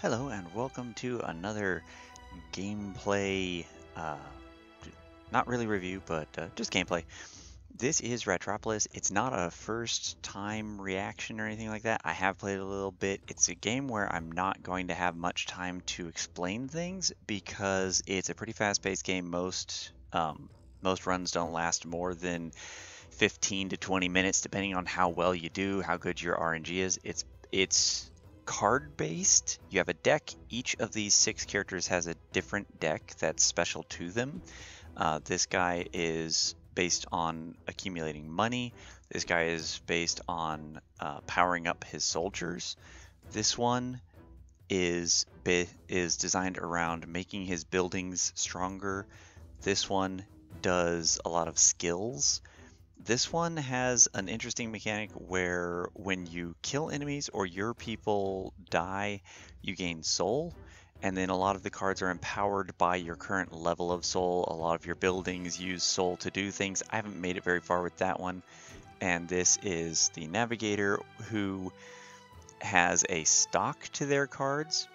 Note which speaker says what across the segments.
Speaker 1: Hello and welcome to another gameplay, uh, not really review, but just gameplay. This is Ratropolis. It's not a first time reaction or anything like that. I have played a little bit. It's a game where I'm not going to have much time to explain things because it's a pretty fast-paced game. Most runs don't last more than 15 to 20 minutes, depending on how well you do, how good your RNG is. It's card based. You have a deck. Each of these 6 characters has a different deck that's special to them. This guy is based on accumulating money. This guy is based on powering up his soldiers. This one is designed around making his buildings stronger. This one does a lot of skills. This one has an interesting mechanic where when you kill enemies or your people die, you gain soul, and then a lot of the cards are empowered by your current level of soul. A lot of your buildings use soul to do things. I haven't made it very far with that one. And this is the navigator, who has a stock to their cards.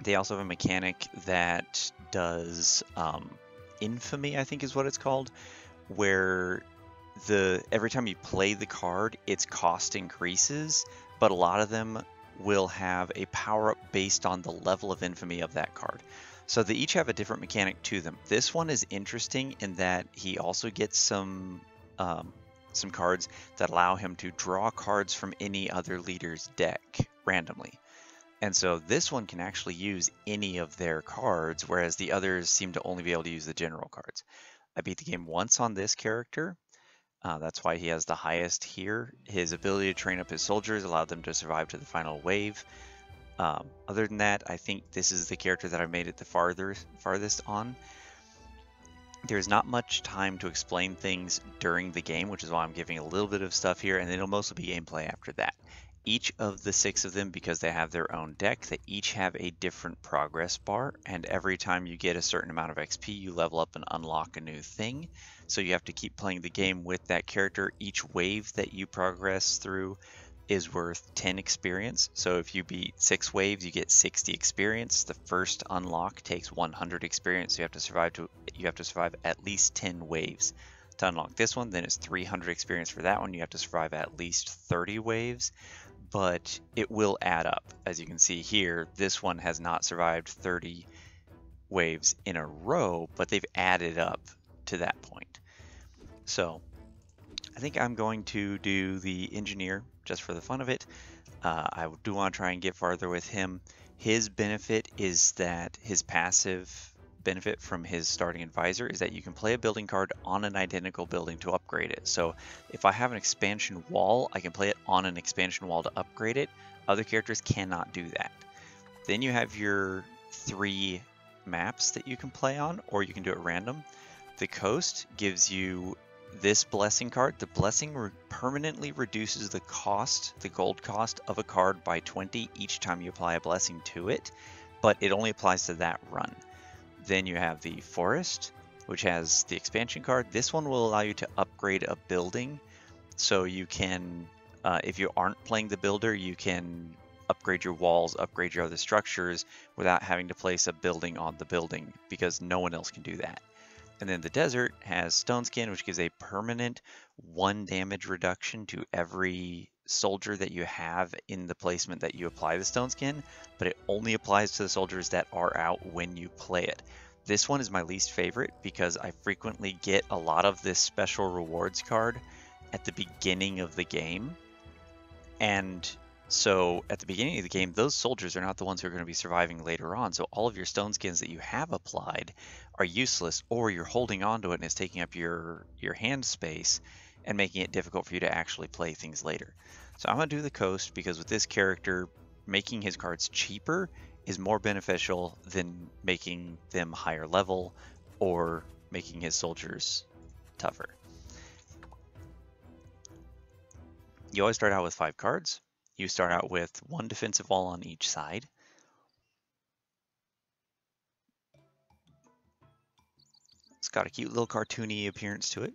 Speaker 1: They also have a mechanic that does infamy, I think is what it's called, where every time you play the card, its cost increases, but a lot of them will have a power up based on the level of infamy of that card. So they each have a different mechanic to them. This one is interesting in that he also gets some cards that allow him to draw cards from any other leader's deck randomly. And so this one can actually use any of their cards, whereas the others seem to only be able to use the general cards. I beat the game once on this character. That's why he has the highest here. His ability to train up his soldiers allowed them to survive to the final wave. Other than that, I think this is the character that I made it the farthest on. There's not much time to explain things during the game, which is why I'm giving a little bit of stuff here, and then it'll mostly be gameplay after that. Each of the 6 of them, because they have their own deck, they each have a different progress bar, and every time you get a certain amount of XP, you level up and unlock a new thing. So you have to keep playing the game with that character. Each wave that you progress through is worth 10 experience. So if you beat 6 waves, you get 60 experience. The first unlock takes 100 experience. So you have to survive at least 10 waves to unlock this one. Then it's 300 experience for that one. You have to survive at least 30 waves. But it will add up. As you can see here, this one has not survived 30 waves in a row, but they've added up to that point. So I think I'm going to do the engineer just for the fun of it. I do want to try and get farther with him. His benefit is that his passive benefit from his starting advisor is that you can play a building card on an identical building to upgrade it. So if I have an expansion wall, I can play it on an expansion wall to upgrade it. Other characters cannot do that. Then you have your 3 maps that you can play on, or you can do it random. The coast gives you this blessing card. The blessing permanently reduces the gold cost of a card by 20 each time you apply a blessing to it, but it only applies to that run. Then you have the forest, which has the expansion card. This one will allow you to upgrade a building. So you can, if you aren't playing the builder, you can upgrade your walls, upgrade your other structures without having to place a building on the building, because no one else can do that. And then the desert has stone skin, which gives a permanent 1 damage reduction to every soldier that you have in the placement that you apply the stone skin, but it only applies to the soldiers that are out when you play it. This one is my least favorite because I frequently get a lot of this special rewards card at the beginning of the game. And so at the beginning of the game, those soldiers are not the ones who are going to be surviving later on. So all of your stone skins that you have applied are useless, or you're holding on to it and it's taking up your hand space and making it difficult for you to actually play things later. So I'm going to do the coast because with this character, making his cards cheaper is more beneficial than making them higher level or making his soldiers tougher. You always start out with 5 cards. You start out with 1 defensive wall on each side. It's got a cute little cartoony appearance to it.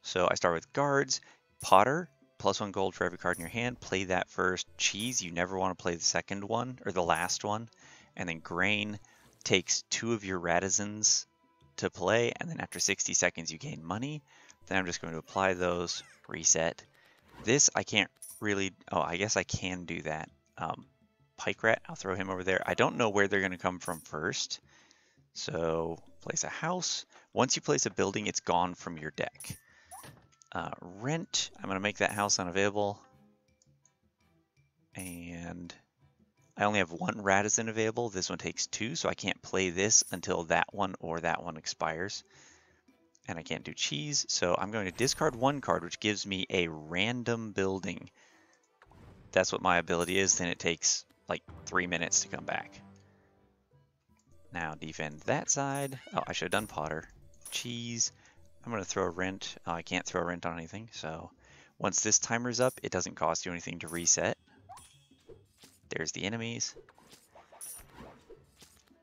Speaker 1: So I start with guards. Potter, +1 gold for every card in your hand. Play that first. Cheese, you never want to play the second one or the last one. and then grain takes 2 of your radisons to play, and then after 60 seconds you gain money. Then I'm just going to apply those, reset. This I can't really, oh, I guess I can do that. Pike rat, I'll throw him over there. I don't know where they're going to come from first. So place a house. Once you place a building, it's gone from your deck. Rent, I'm going to make that house unavailable. And I only have 1 Radisson available. This one takes 2, so I can't play this until that one or that one expires. And I can't do cheese, so I'm going to discard 1 card, which gives me a random building. That's what my ability is. Then it takes like 3 minutes to come back. Now defend that side. Oh, I should have done Potter. Cheese. I'm going to throw a rent. Oh, I can't throw a rent on anything, so once this timer's up, it doesn't cost you anything to reset. There's the enemies.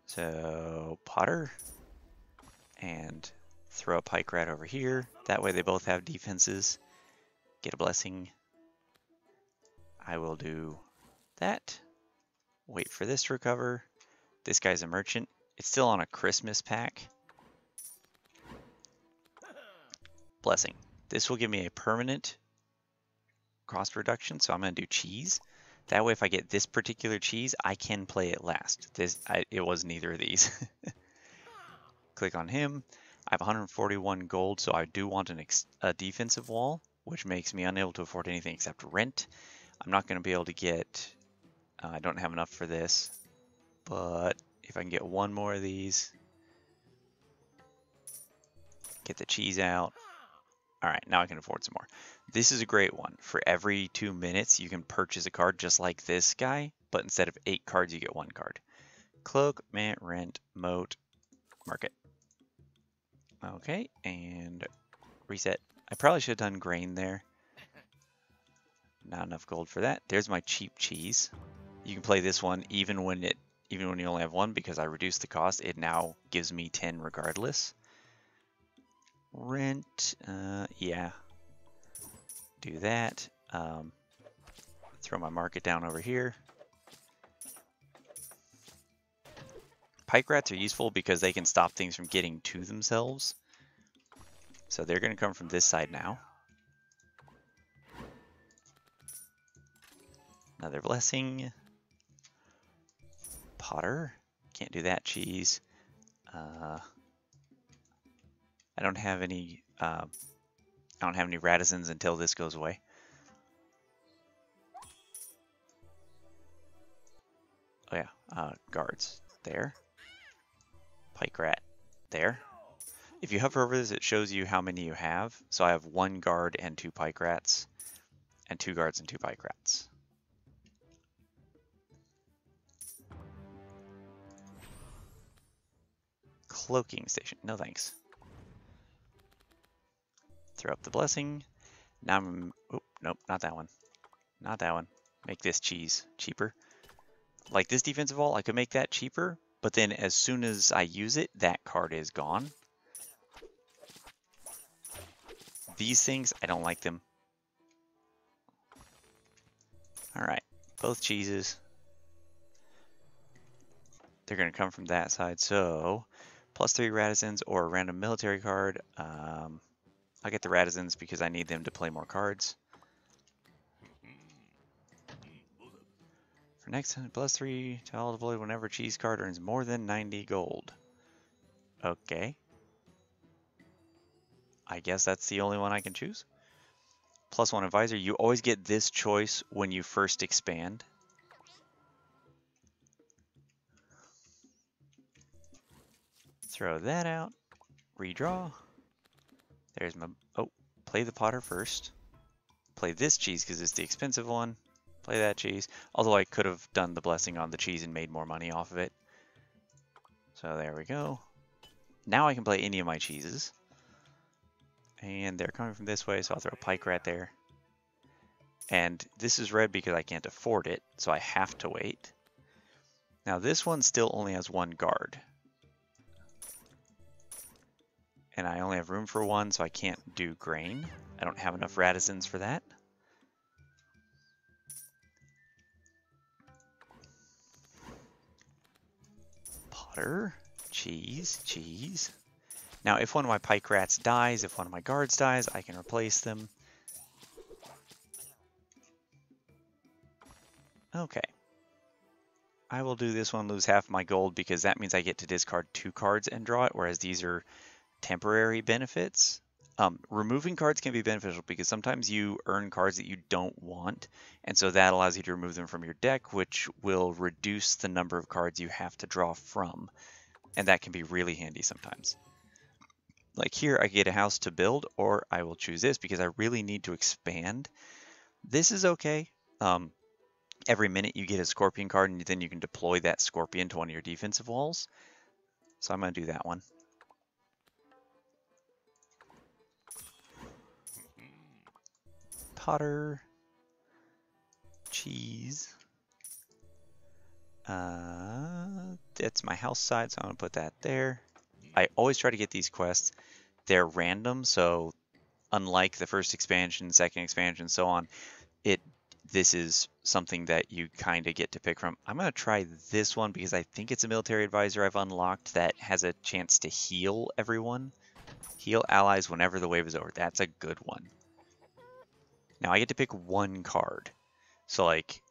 Speaker 1: So Potter. And throw a pike rat over here. That way they both have defenses. Get a blessing. I will do that. Wait for this to recover. This guy's a merchant. It's still on a Christmas pack. Blessing. This will give me a permanent cost reduction, so I'm going to do cheese. That way if I get this particular cheese, I can play it last. It was neither of these. Click on him. I have 141 gold, so I do want a defensive wall, which makes me unable to afford anything except rent. I'm not going to be able to get... I don't have enough for this, but if I can get 1 more of these, get the cheese out. All right, now I can afford some more. This is a great one. For every 2 minutes, you can purchase a card just like this guy, but instead of 8 cards, you get 1 card. Cloak, mint, rent, moat, market. Okay, and reset. I probably should have done grain there. Not enough gold for that. There's my cheap cheese. You can play this one even when you only have 1, because I reduced the cost. It now gives me 10 regardless. Rent, yeah. Do that. Throw my market down over here. Pike rats are useful because they can stop things from getting to themselves. So they're going to come from this side now. Another blessing. Potter. Can't do that. Cheese. I don't have any. I don't have any radisons until this goes away. Oh yeah, guards there. Pike rat there. If you hover over this, it shows you how many you have. So I have 1 guard and 2 pike rats, and 2 guards and 2 pike rats. Cloaking station. No thanks. Throw up the blessing. Now I'm... Oh, nope, not that one. Not that one. Make this cheese cheaper. Like this defensive wall, I could make that cheaper, but then as soon as I use it, that card is gone. These things, I don't like them. Alright, both cheeses. They're going to come from that side, so +3 radisons or a random military card. I'll get the radisons because I need them to play more cards. For next time, +3 to all deployed whenever cheese card earns more than 90 gold. Okay. I guess that's the only one I can choose. +1 advisor. You always get this choice when you first expand. Throw that out. Redraw. There's my... Oh, play the Potter first. Play this cheese because it's the expensive one. Play that cheese. Although I could have done the blessing on the cheese and made more money off of it. So there we go. Now I can play any of my cheeses. And they're coming from this way, so I'll throw a pike rat there. And this is red because I can't afford it, so I have to wait. Now this one still only has 1 guard. And I only have room for 1, so I can't do grain. I don't have enough radisons for that. Potter, cheese, cheese. Now, if one of my pike rats dies, if one of my guards dies, I can replace them. Okay. I will do this one, lose half my gold, because that means I get to discard 2 cards and draw it, whereas these are temporary benefits. Removing cards can be beneficial because sometimes you earn cards that you don't want, and so that allows you to remove them from your deck, which will reduce the number of cards you have to draw from, and that can be really handy sometimes. Like here, I get a house to build, or I will choose this because I really need to expand. This is okay. Every minute you get a scorpion card, and then you can deploy that scorpion to one of your defensive walls. So I'm going to do that one. Potter, cheese. That's my house side, so I'm going to put that there. I always try to get these quests. They're random, so unlike the first expansion, second expansion, so on, this is something that you kind of get to pick from. I'm going to try this one because I think it's a military advisor I've unlocked that has a chance to heal everyone. Heal allies whenever the wave is over. That's a good one. Now I get to pick 1 card. So like,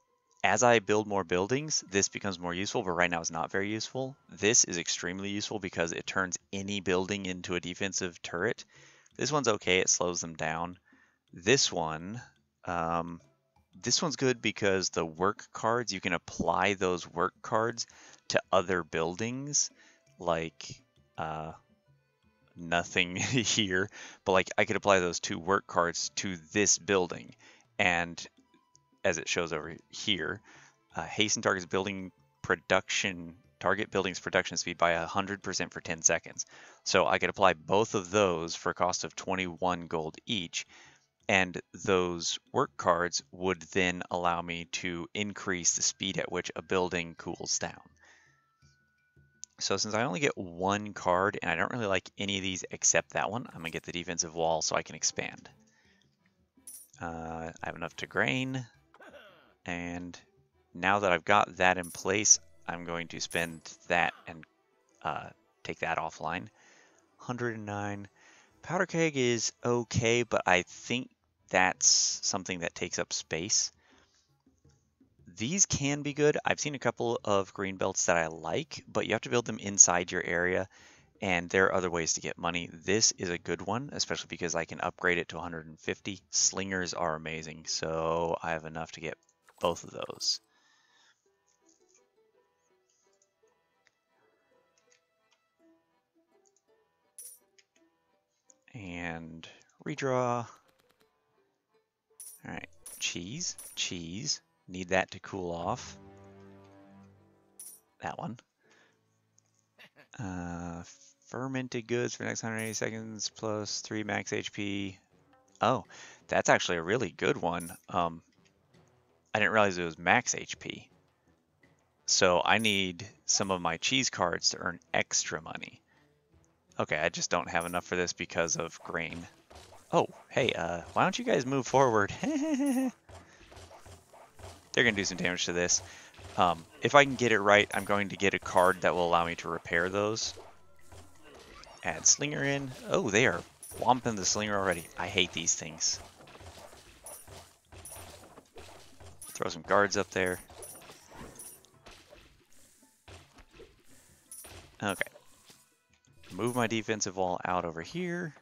Speaker 1: as I build more buildings, this becomes more useful, but right now it's not very useful. This is extremely useful because it turns any building into a defensive turret. This one's okay, it slows them down. This one's good because the work cards, you can apply those work cards to other buildings, like nothing here, but like I could apply those 2 work cards to this building, and as it shows over here, hasten target building's production speed by 100% for 10 seconds. So I could apply both of those for a cost of 21 gold each, and those work cards would then allow me to increase the speed at which a building cools down. So since I only get 1 card, and I don't really like any of these except that one, I'm going to get the defensive wall so I can expand. I have enough to grain, and now that I've got that in place, I'm going to spend that and take that offline. 109. Powder keg is okay, but I think that's something that takes up space. These can be good. I've seen a couple of green belts that I like, but you have to build them inside your area, and there are other ways to get money. This is a good one, especially because I can upgrade it to 150. Slingers are amazing, so I have enough to get both of those. And redraw. All right, cheese, cheese. Need that to cool off. That one. Fermented goods for the next 180 seconds plus 3 max HP. Oh, that's actually a really good one. I didn't realize it was max HP. So I need some of my cheese cards to earn extra money. Okay, I just don't have enough for this because of grain. Oh, hey, why don't you guys move forward? They're going to do some damage to this. If I can get it right, I'm going to get a card that will allow me to repair those. Add Slinger in. Oh, they are whomping the Slinger already. I hate these things. Throw some guards up there. Okay. Move my defensive wall out over here.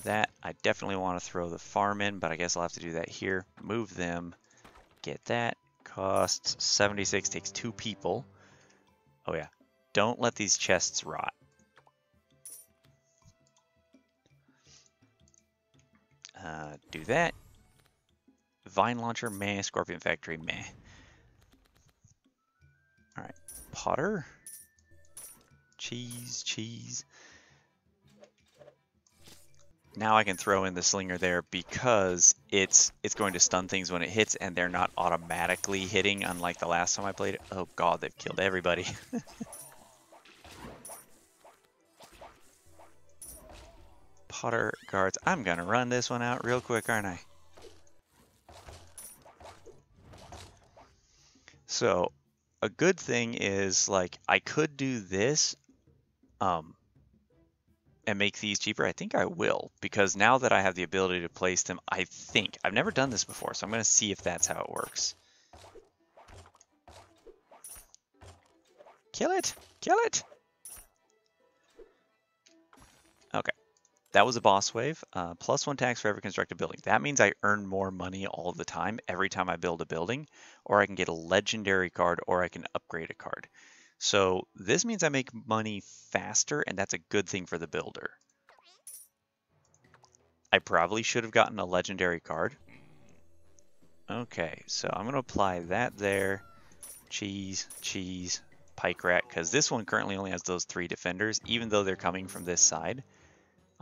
Speaker 1: That I definitely want to throw the farm in, but I guess I'll have to do that here. Move them. Get that. Costs 76, takes 2 people. Oh yeah. Don't let these chests rot. Do that. Vine launcher, meh. Scorpion factory, meh. Alright. Potter. Cheese, cheese. Now I can throw in the Slinger there because it's going to stun things when it hits, and they're not automatically hitting, unlike the last time I played it. Oh god, they've killed everybody. Potter guards. I'm gonna run this one out real quick, aren't I? So a good thing is, like, I could do this and make these cheaper. I think I will, because now that I have the ability to place them, I think I've never done this before, so I'm going to see if that's how it works. Kill it! Kill it! Okay. That was a boss wave. +1 tax for every constructed building. That means I earn more money all the time, every time I build a building, or I can get a legendary card, or I can upgrade a card. So this means I make money faster, and that's a good thing for the builder. I probably should have gotten a legendary card. Okay, so I'm going to apply that there. Cheese, cheese, pike rat, because this one currently only has those 3 defenders, even though they're coming from this side.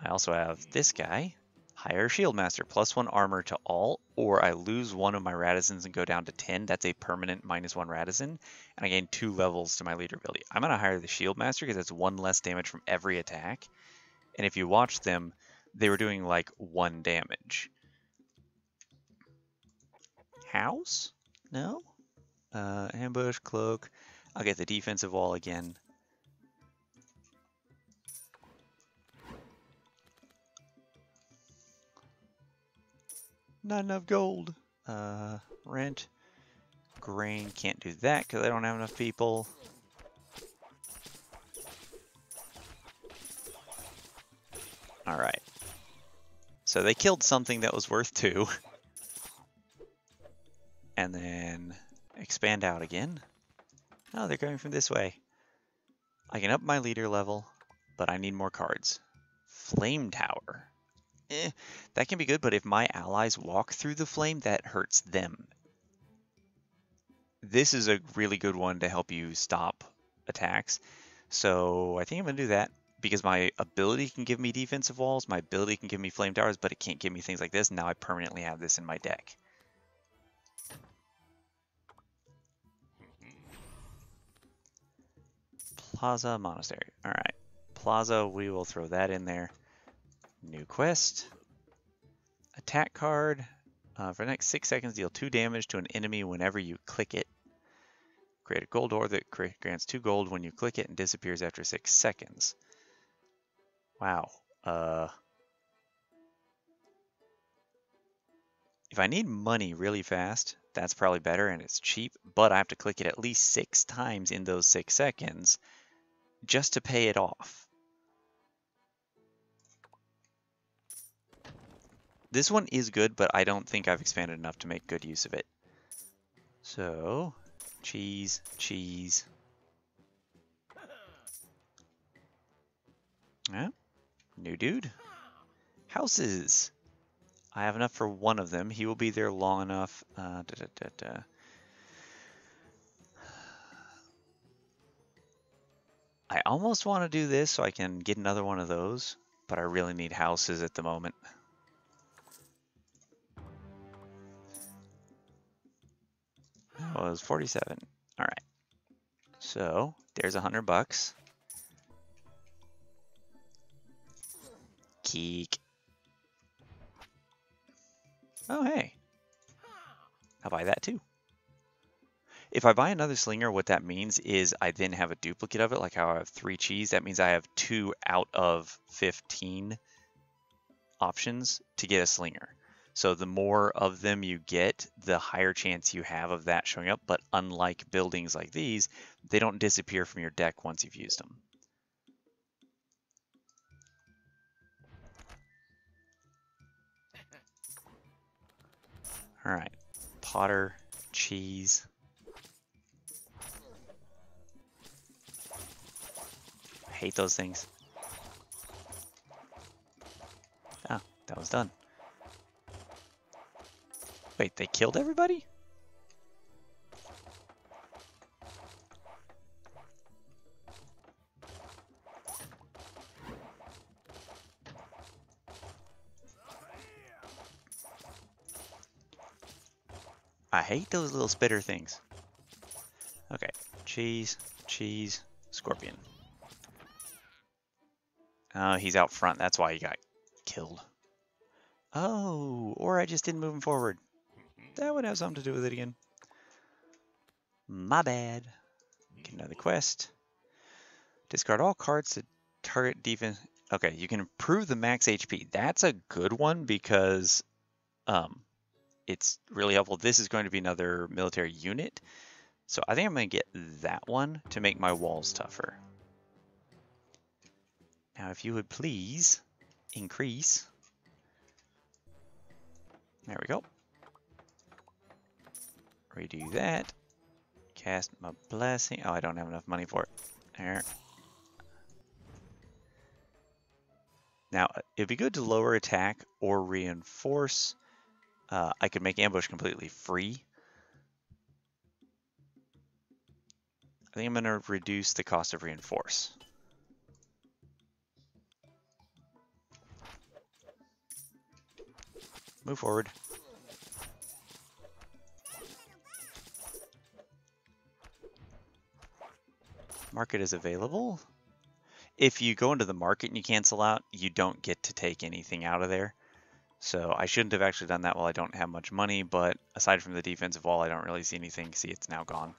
Speaker 1: I also have this guy, higher shield master, +1 armor to all, or I lose one of my radizens and go down to 10. That's a permanent -1 radizen, and I gain 2 levels to my leader ability. I'm going to hire the shield master because that's 1 less damage from every attack. And if you watch them, they were doing like 1 damage. House? No? Ambush, cloak. I'll get the defensive wall again. Not enough gold. Rent. Grain. Can't do that because I don't have enough people. Alright. So they killed something that was worth 2. And then expand out again. Oh, they're coming from this way. I can up my leader level, but I need more cards. Flame Tower. That can be good, but if my allies walk through the flame, that hurts them. This is a really good one to help you stop attacks. So I think I'm going to do that, because my ability can give me defensive walls, my ability can give me flame towers, but it can't give me things like this. Now I permanently have this in my deck. Plaza Monastery. Alright. Plaza, we will throw that in there. New quest. Attack card. For the next 6 seconds, deal 2 damage to an enemy whenever you click it. Create a gold ore that grants 2 gold when you click it and disappears after 6 seconds. Wow. If I need money really fast, that's probably better and it's cheap, but I have to click it at least 6 times in those 6 seconds just to pay it off. This one is good, but I don't think I've expanded enough to make good use of it. So, cheese, cheese. Yeah, new dude. Houses. I have enough for one of them. He will be there long enough. I almost want to do this so I can get another one of those, but I really need houses at the moment. Oh, it was 47. All right. So there's $100. Keek. Oh, hey. I'll buy that too. If I buy another slinger, what that means is I then have a duplicate of it, like how I have 3 cheese. That means I have 2 out of 15 options to get a slinger. So the more of them you get, the higher chance you have of that showing up. But unlike buildings like these, they don't disappear from your deck once you've used them. All right, Potter, cheese. I hate those things. Ah, that was done. Wait, they killed everybody? I hate those little spitter things. Okay, cheese, cheese, scorpion. Oh, he's out front. That's why he got killed. Oh, or I just didn't move him forward. That would have something to do with it again. My bad. Get another quest. Discard all cards to target defense. Okay, you can improve the max HP. That's a good one because it's really helpful. This is going to be another military unit. So I think I'm going to get that one to make my walls tougher. Now, if you would please increase. There we go. Redo that. Cast my blessing. Oh, I don't have enough money for it. There. Now, it'd be good to lower attack or reinforce. I could make ambush completely free. I think I'm going to reduce the cost of reinforce. Move forward. Market is available. If you go into the market and you cancel out, you don't get to take anything out of there. So I shouldn't have actually done that while I don't have much money, but aside from the defensive wall, I don't really see anything. See, it's now gone.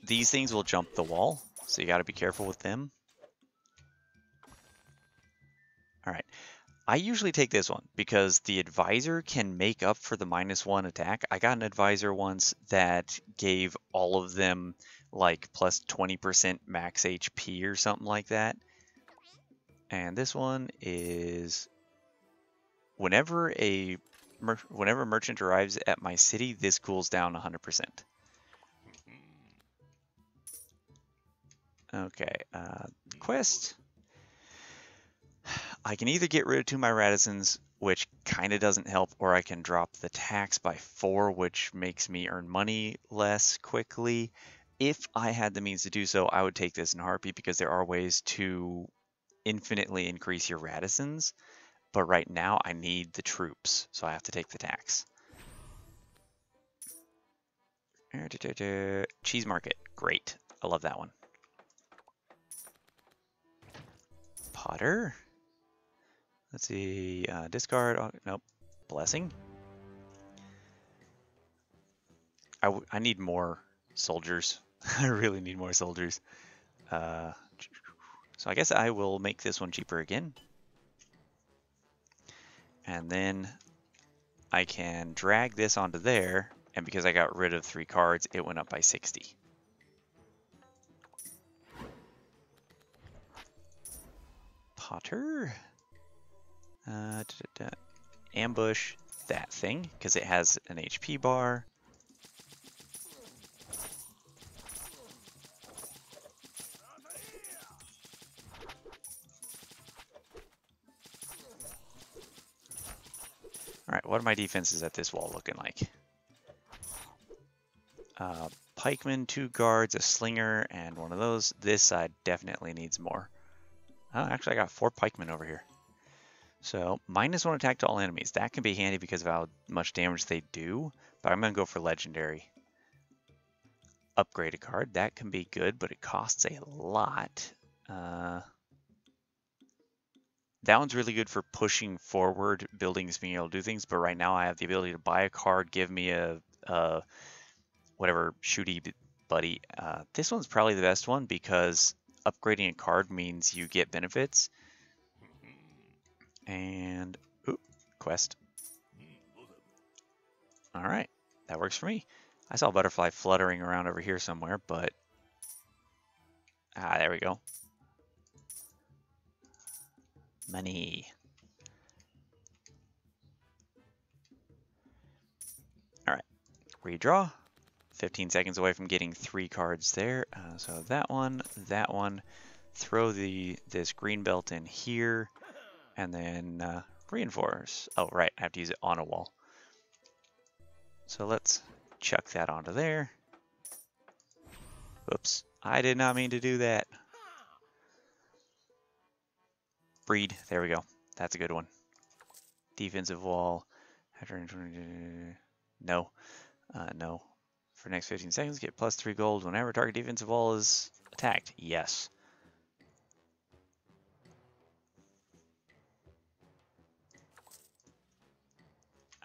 Speaker 1: These things will jump the wall, so you got to be careful with them. All right. I usually take this one because the advisor can make up for the -1 attack. I got an advisor once that gave all of them like plus 20% max HP or something like that. And this one is whenever a merchant arrives at my city, this cools down 100%. Okay, quest. I can either get rid of 2 of my Radissons, which kind of doesn't help, or I can drop the tax by 4, which makes me earn money less quickly. If I had the means to do so, I would take this in a heartbeat because there are ways to infinitely increase your Radissons. But right now, I need the troops, so I have to take the tax. Cheese market, great. I love that one. Potter. Let's see, discard, oh, nope, blessing. I need more soldiers. I really need more soldiers. So I guess I will make this one cheaper again. And then I can drag this onto there, and because I got rid of 3 cards, it went up by 60. Potter. Ambush that thing, because it has an HP bar. Alright, what are my defenses at this wall looking like? Pikemen, 2 guards, a slinger, and one of those. This side definitely needs more. Oh, actually I got 4 pikemen over here. So, -1 attack to all enemies. That can be handy because of how much damage they do, but I'm going to go for legendary. Upgrade a card. That can be good, but it costs a lot. That one's really good for pushing forward buildings, being able to do things, but right now I have the ability to buy a card, give me a whatever shooty buddy. This one's probably the best one because upgrading a card means you get benefits. And, ooh, quest. All right, that works for me. I saw a butterfly fluttering around over here somewhere, but, there we go. Money. All right, redraw. 15 seconds away from getting 3 cards there. So that one, throw this green belt in here, and then reinforce. Oh, right, I have to use it on a wall. So let's chuck that onto there. Oops, I did not mean to do that. Breed, there we go. That's a good one. Defensive wall. No, no. For the next 15 seconds, get +3 gold whenever target defensive wall is attacked. Yes.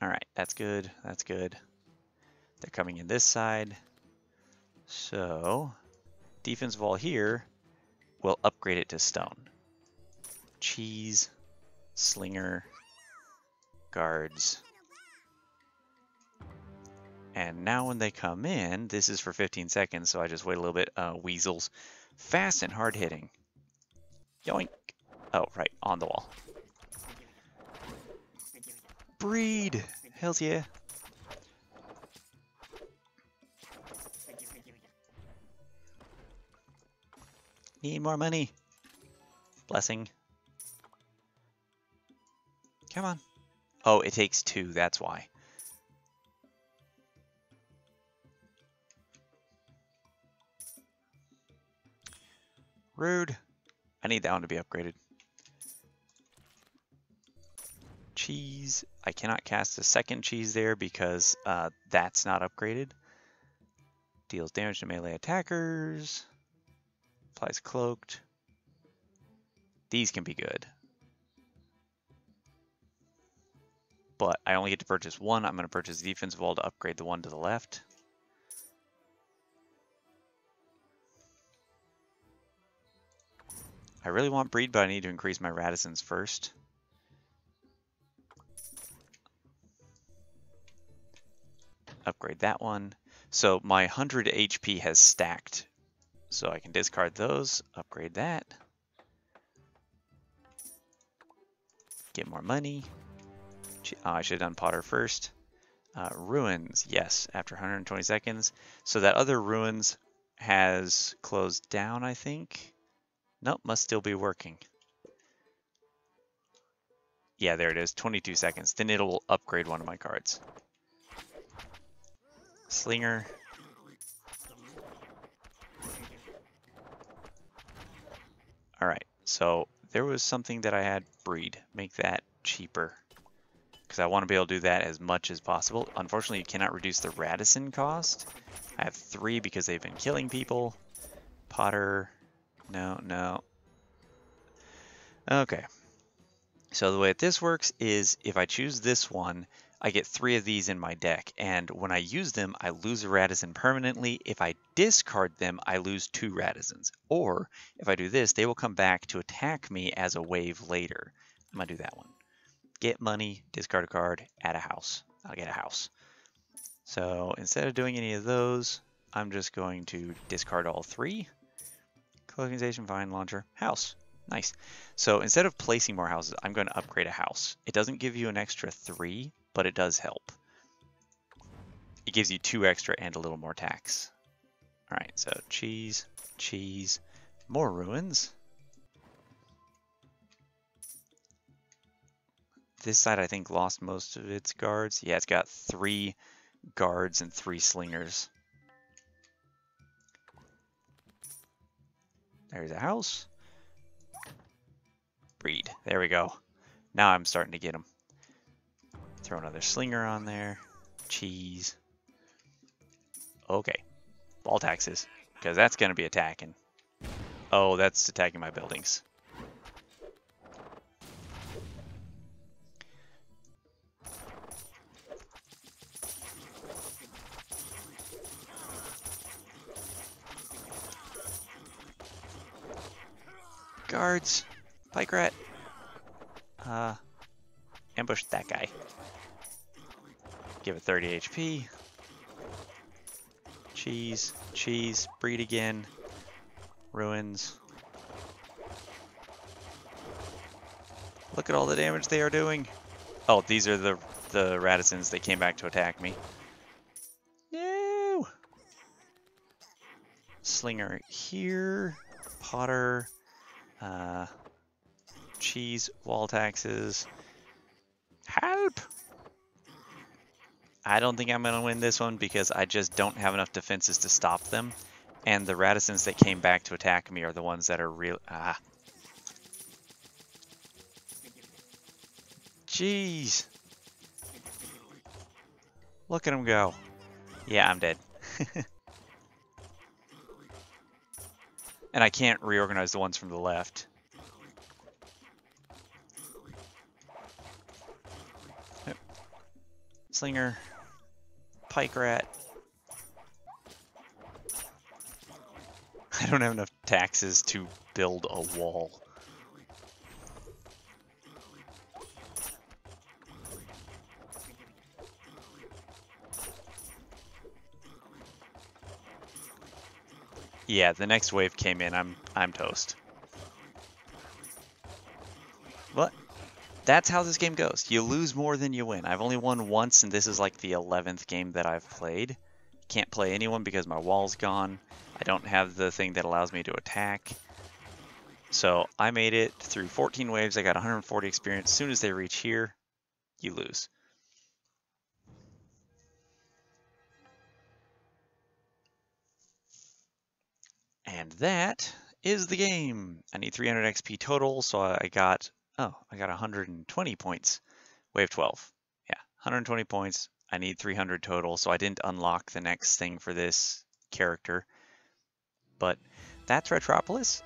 Speaker 1: All right, that's good. That's good. They're coming in this side. So, defense wall here, we'll upgrade it to stone. Cheese, slinger, guards. And now when they come in, this is for 15 seconds, so I just wait a little bit. Weasels. Fast and hard hitting. Yoink. Oh, right, on the wall. Breed. Hells yeah. Need more money. Blessing. Come on. Oh, it takes 2, that's why. Rude. I need that one to be upgraded. Cheese. I cannot cast a second cheese there because that's not upgraded. Deals damage to melee attackers. Applies cloaked. These can be good. But I only get to purchase one. I'm going to purchase the defensive wall to upgrade the one to the left. I really want breed, but I need to increase my radisons first. Upgrade that one. So my 100 HP has stacked. So I can discard those, upgrade that. Get more money. I should have done Potter first. Ruins, yes, after 120 seconds. So that other ruins has closed down, I think. Nope, must still be working. Yeah, there it is, 22 seconds. Then it'll upgrade one of my cards. Slinger. All right, so there was something that I had breed. Make that cheaper. Because I want to be able to do that as much as possible. Unfortunately, you cannot reduce the Radisson cost. I have 3 because they've been killing people. Potter. No, no. Okay. So the way that this works is if I choose this one, I get 3 of these in my deck. And when I use them, I lose a Radisson permanently. If I discard them, I lose 2 Radissons. Or if I do this, they will come back to attack me as a wave later. I'm going to do that one. Get money, discard a card, add a house. I'll get a house. So instead of doing any of those, I'm just going to discard all 3. Cloaking Station, Vine Launcher, house. Nice. So instead of placing more houses, I'm going to upgrade a house. It doesn't give you an extra 3, but it does help. It gives you 2 extra and a little more tax. All right, so cheese, cheese, more ruins. This side, I think, lost most of its guards. Yeah, it's got 3 guards and 3 slingers. There's a house. Breed. There we go. Now I'm starting to get them. Throw another slinger on there. Cheese. Okay. Ball taxes. Because that's going to be attacking. Oh, that's attacking my buildings. Guards. Pike rat. Ambush that guy. Give it 30 HP. Cheese. Cheese. Breed again. Ruins. Look at all the damage they are doing. Oh, these are the Radissons that came back to attack me. No! Slinger here. Potter. Cheese, wall taxes. Help! I don't think I'm going to win this one because I just don't have enough defenses to stop them. And the Radissons that came back to attack me are the ones that are real. Jeez. Look at him go. Yeah, I'm dead. And I can't reorganize the ones from the left. Yep. Slinger. Pike rat. I don't have enough taxes to build a wall. Yeah, the next wave came in. I'm toast. But that's how this game goes. You lose more than you win. I've only won once, and this is like the 11th game that I've played. Can't play anyone because my wall's gone. I don't have the thing that allows me to attack. So I made it through 14 waves. I got 140 experience. As soon as they reach here, you lose. And that is the game. I need 300 XP total, so I got 120 points. Wave 12. Yeah, 120 points. I need 300 total, so I didn't unlock the next thing for this character. But that's Ratropolis.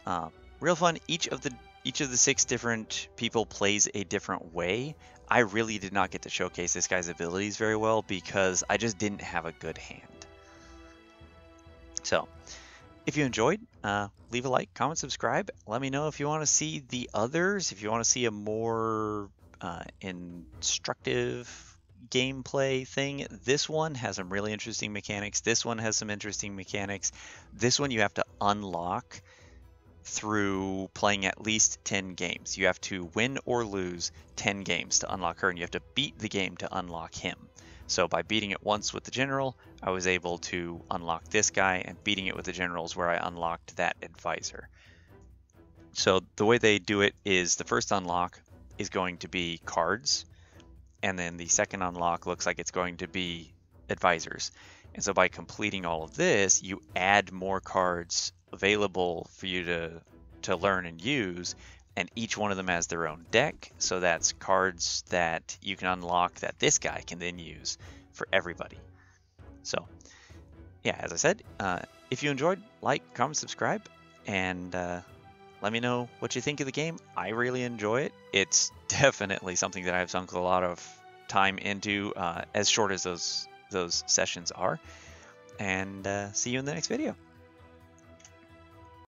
Speaker 1: Real fun. Each of the 6 different people plays a different way. I really did not get to showcase this guy's abilities very well because I just didn't have a good hand. So, if you enjoyed, leave a like, comment, subscribe. Let me know if you want to see the others, if you want to see a more instructive gameplay thing. This one has some really interesting mechanics. This one has some interesting mechanics. This one you have to unlock through playing at least 10 games. You have to win or lose 10 games to unlock her, and you have to beat the game to unlock him. So by beating it once with the general, I was able to unlock this guy, and beating it with the generals where I unlocked that advisor. So the way they do it is the first unlock is going to be cards, and then the second unlock looks like it's going to be advisors. And so by completing all of this, you add more cards available for you to learn and use, and each one of them has their own deck, so that's cards that you can unlock that this guy can then use for everybody. So yeah, as I said, if you enjoyed, like, comment, subscribe, and let me know what you think of the game. I really enjoy it. It's definitely something that I've sunk a lot of time into, as short as those sessions are. And see you in the next video.